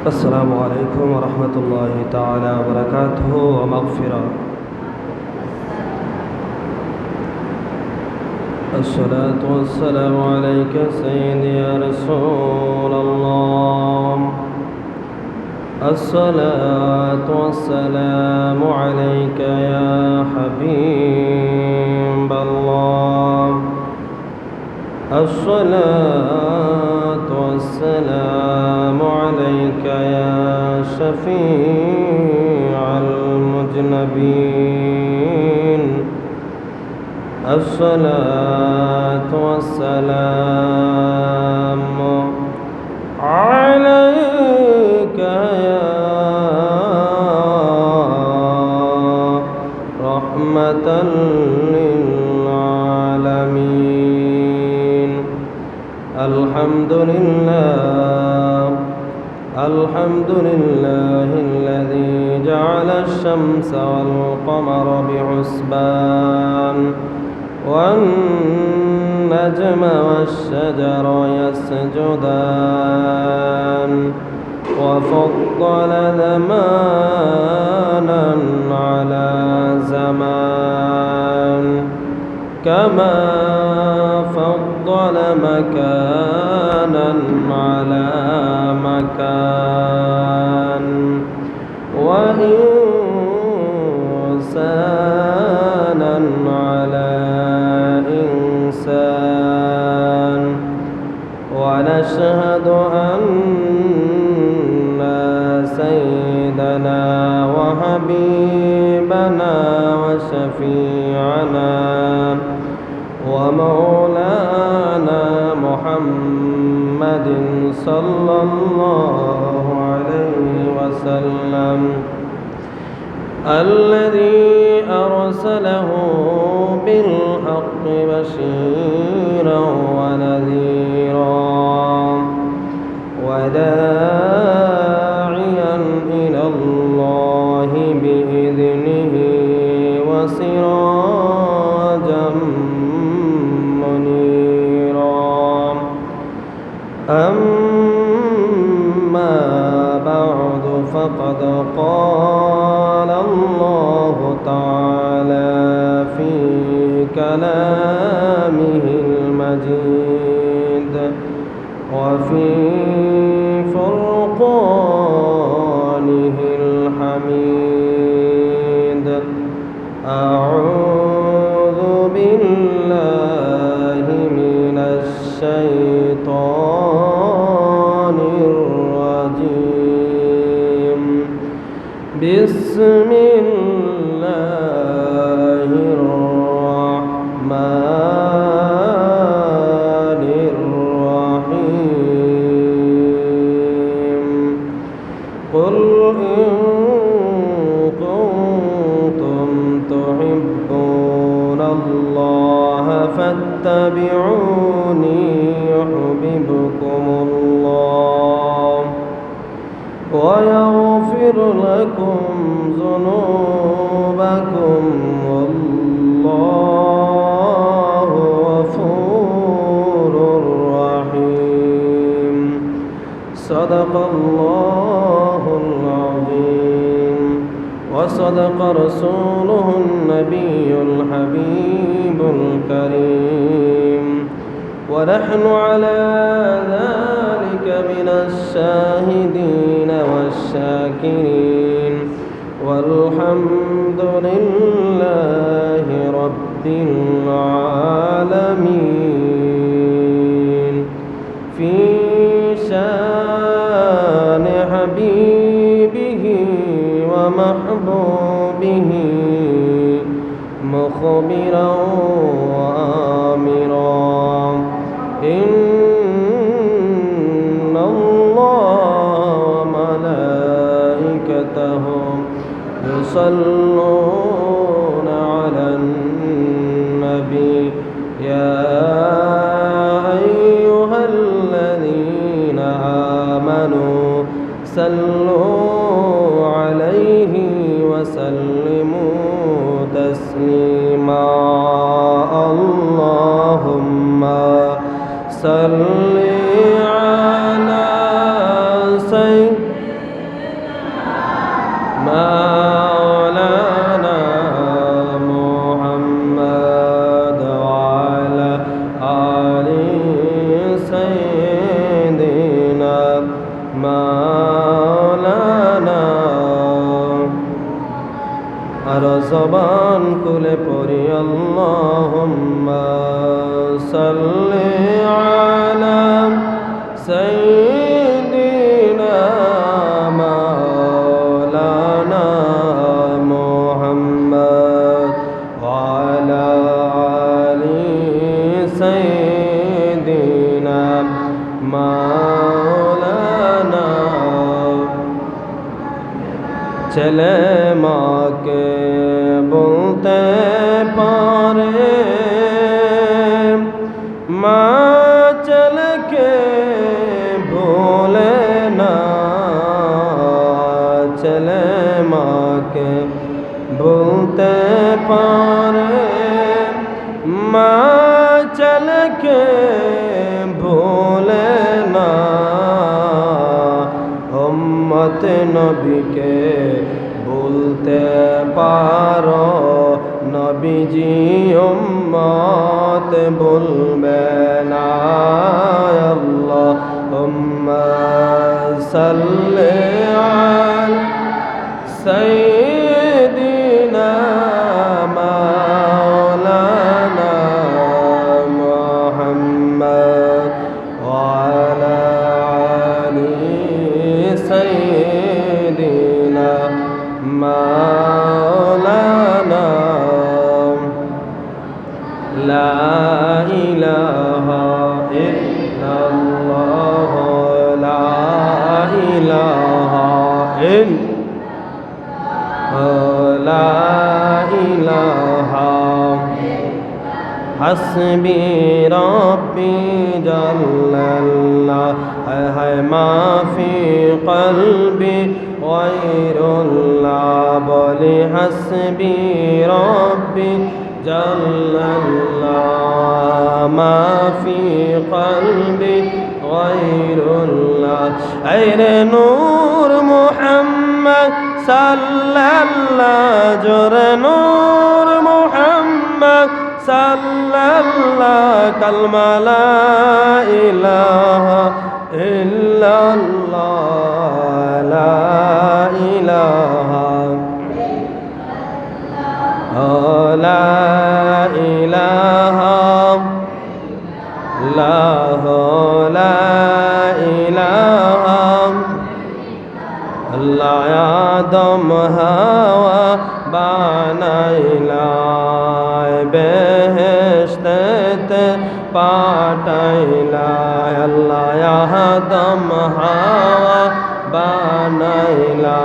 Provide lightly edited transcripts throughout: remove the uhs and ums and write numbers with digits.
السلام عليكم ورحمة الله تعالى وبركاته ومغفرة. الصلاة والسلام عليك سيدي يا رسول الله. الصلاة والسلام عليك يا حبيب الله. الصلاة والسلام عليك يا شفيع المذنبين. الصلاة والسلام عليك يا رحمة للعالمين. الحمد لله الذي جعل الشمس والقمر بحسبان والنجم والشجر يسجدان وفضل زمانا على زمان كما فضل مكانا على مكان وإنسانا على إنسان. ونشهد أن سيدنا وحبيبنا وشفيعنا ومولانا محمد صلى الله عليه وسلم الذي أرسله بالحق بشيرا ونذيرا وداعيا إلى الله بإذنه وسراجا منيرا. أما بعد فقد قال الله تعالى في كلامه المجيد وفي فرقانه الحميد. أعوذ بالله من الشيطان الرجيم. بسم الله الرحمن الرحيم. قل إن كنتم تحبون الله فاتبعوني يحببكم الله ويغفر لكم ذنوبكم والله غفور رحيم. صدق الله العظيم وصدق رسوله النبي الحبيب الكريم. ونحن على ذلك من الشاهدين والشاكرين والحمد لله رب العالمين. في شان حبيبه ومحبوبه مخبرا وآمرا. إن الله وملائكته يصلون على النبي يا أيها الذين آمنوا صلوا عليه وسلموا تسليما. اللهم صل على سيدنا মাওলানা ছেলে মাকে বলতে পারে মা ছেলেকে ভোলে না ছেলে মাকে বলতে পারে মা ছেলেকে ভোলে না উম্মত নবীকে বলতে পারো নবীজি উম্মত বলবে না আল্লাহুম্মা সাল্লি আলা সাইয়্যিদিনা মাওলানা মুহাম্মদ ওয়া আলা আলি সাইয়্যিদিনা মাওলানা লা ইলাহা ইল্লাল্লাহ লা ইলাহা লা ইলাহা হাসবি রব্বি জাল্লাল্লাহ হায় মাফি কলবি গায়রুল্লাহ বলি হাসবি রব্বি জাল্লাল্লাহ মাফি কলবি গায়রুল্লাহ আইরে নূর মুহাম্মদ সাল্লাল্লাহ জোরে নূর মুহাম্মদ সাল্লাল্লাহ কালমা লা ইলাহা ইল্লাল্লাহ লা ইলাহা লা ইলাহা লা ইলাহা আল্লাহ আদম হাওয়া বানাইলা বেহেশতে পাঠাইলা আল্লাহ আদম হাওয়া বানাইলা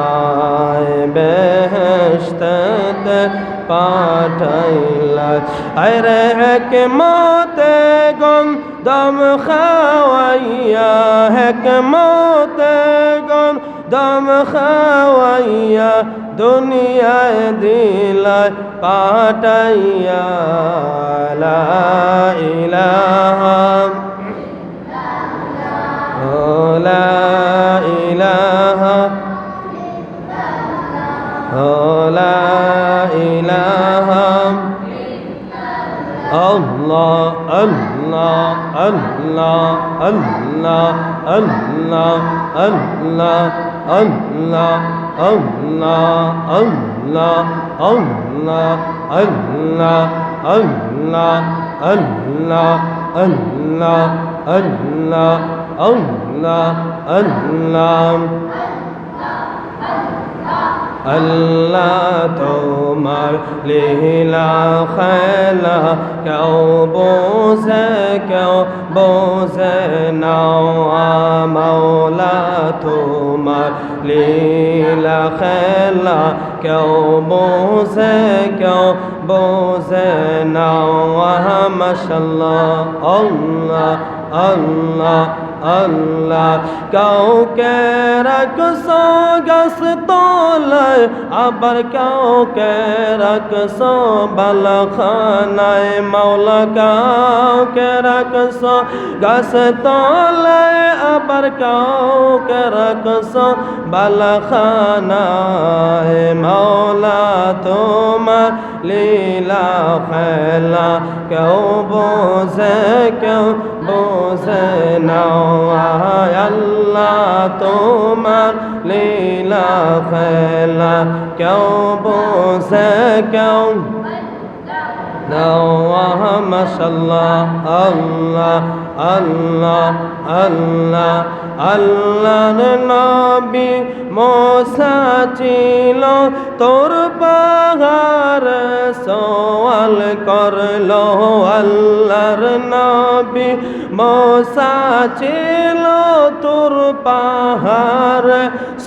বেহেশতে পাঠাইলা আরে হিকমতে গন্ধম খাওয়াইয়া হিকমতে গন্ধম খাওয়াইয়া দুনিয়ায় দিলা পাঠাইয়া লা ইলাহা লা ইলাহা লা ইলাহা আল্লাহ আল্লাহ আল্লাহ আল্লাহ আল্লাহ আল্লাহ আল্লাহ আল্লাহ আল্লাহ আল্লাহ আল্লাহ আল্লাহ আল্লাহ আল্লাহ আল্লাহ আল্লাহ আল্লাহ আল্লাহ তোমার লীলা খেলা কেউ বোঝে না মাওলা তোমার লীলা খেলা কেউ বোঝে না মাশাআল্লাহ আল্লাহ আল্লাহ আল্লাহ কাউকে রাখছো গাছ তলায় আবার কাউকে রাখছো বালখানায় মাওলা কাউকে রাখছো গাছ তলায় আবার কাউকে রাখছো বালখানায় মাওলা তোমার লীলা খেলা কেউ বোঝে না আল্লাহ তোমার লীলা খেলা কেউ বোঝে কেউ মাশাআল্লাহ আল্লাহ আল্লাহ আল্লাহ আল্লাহর নবী মুসা ছিল তোর পাহাড় সওয়াল করলো আল্লাহর নবী মুসা ছিল তোর পাহাড়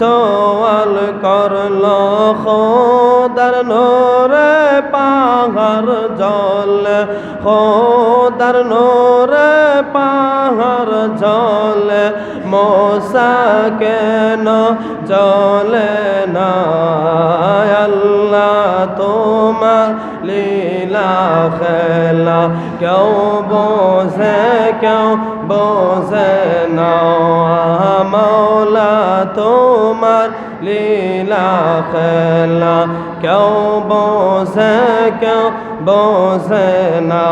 সওয়াল করলো খোদার নূরে পাহাড় জল খোদার নূরে পাহাড় জল মুসা কেন জলে না আল্লাহ তোমার লীলা খেলা কেউ বোঝে না মৌলা তোমার লীলা খেলা কেউ বোঝে না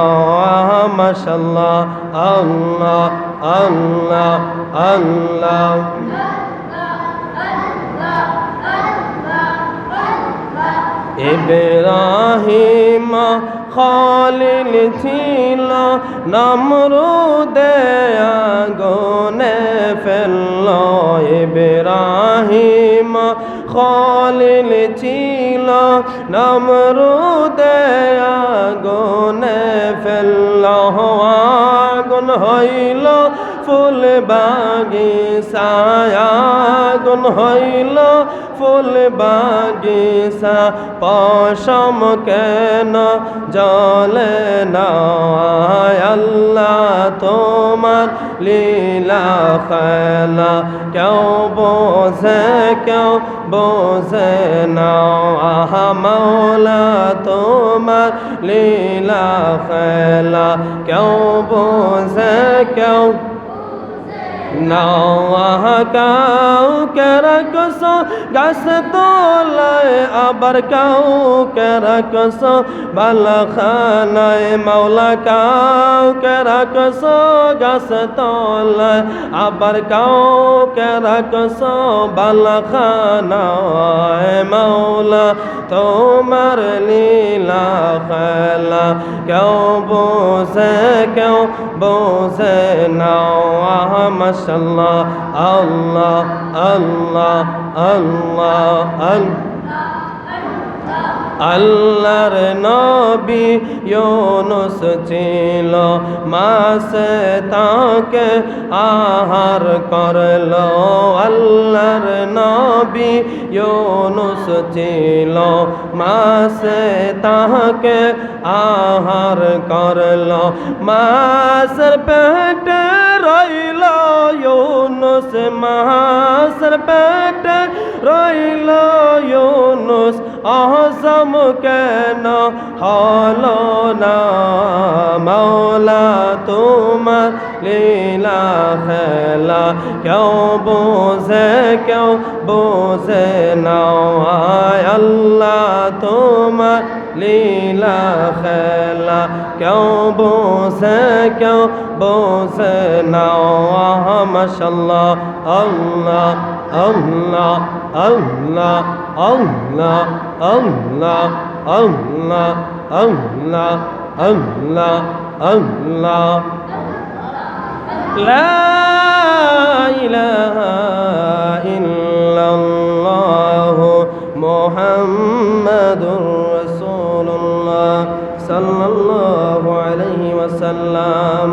মাশাআল্লাহ আল্লাহ আল্লাহ আল্লাহ ইব্রাহিম খলিল ছিল নমরুদে আগুনে ফেলল ইব্রাহিম খলিল ছিল নমরুদে আগুনে ফেলল আগুন হইল ফুল বাগিচা আগুন হইল ফুল বাগিচা পশম কেন জলে না আল্লাহ তোমার লীলা খেলা কেউ বোঝে না মৌলা তোমার লীলা খেলা কেউ বোঝে কাউকে রাখছো গাছ তোলায় আবার কাউকে রাখছো বালখানায় মৌলা কাউকে রাখছো গাছ তোলায় আবার কাউকে রাখছো বালখানায় মৌলা তোমার লীলা খেলা কেউ বোঝে না মাশাআল্লাহ আল্লাহ আল্লাহ আল্লাহ আল্লাহর নবী ইউনুস ছিল মাছে তাকে আহার করলো আল্লাহর নবী ইউনুস ছিল মাছে তাকে আহার করলো মাছের পেটে রইল ইউনুস মাছের পেটে রইল ইউনুস আহজম কেন হলো না মৌলা তোমার লীলা খেলা কেউ বোঝে না আল্লাহ তোমার লীলা খেলা কেউ বোঝে না মাশাআল্লাহ আল্লাহ আল্লাহ আল্লাহ আল্লাহ আল্লাহ আল্লাহ আল্লাহ আল্লাহ আল্লাহ লা ইলাহা ইল্লাল্লাহ মুহাম্মাদুর রাসূলুল্লাহ সাল্লাল্লাহু আলাইহি ওয়াসাল্লাম।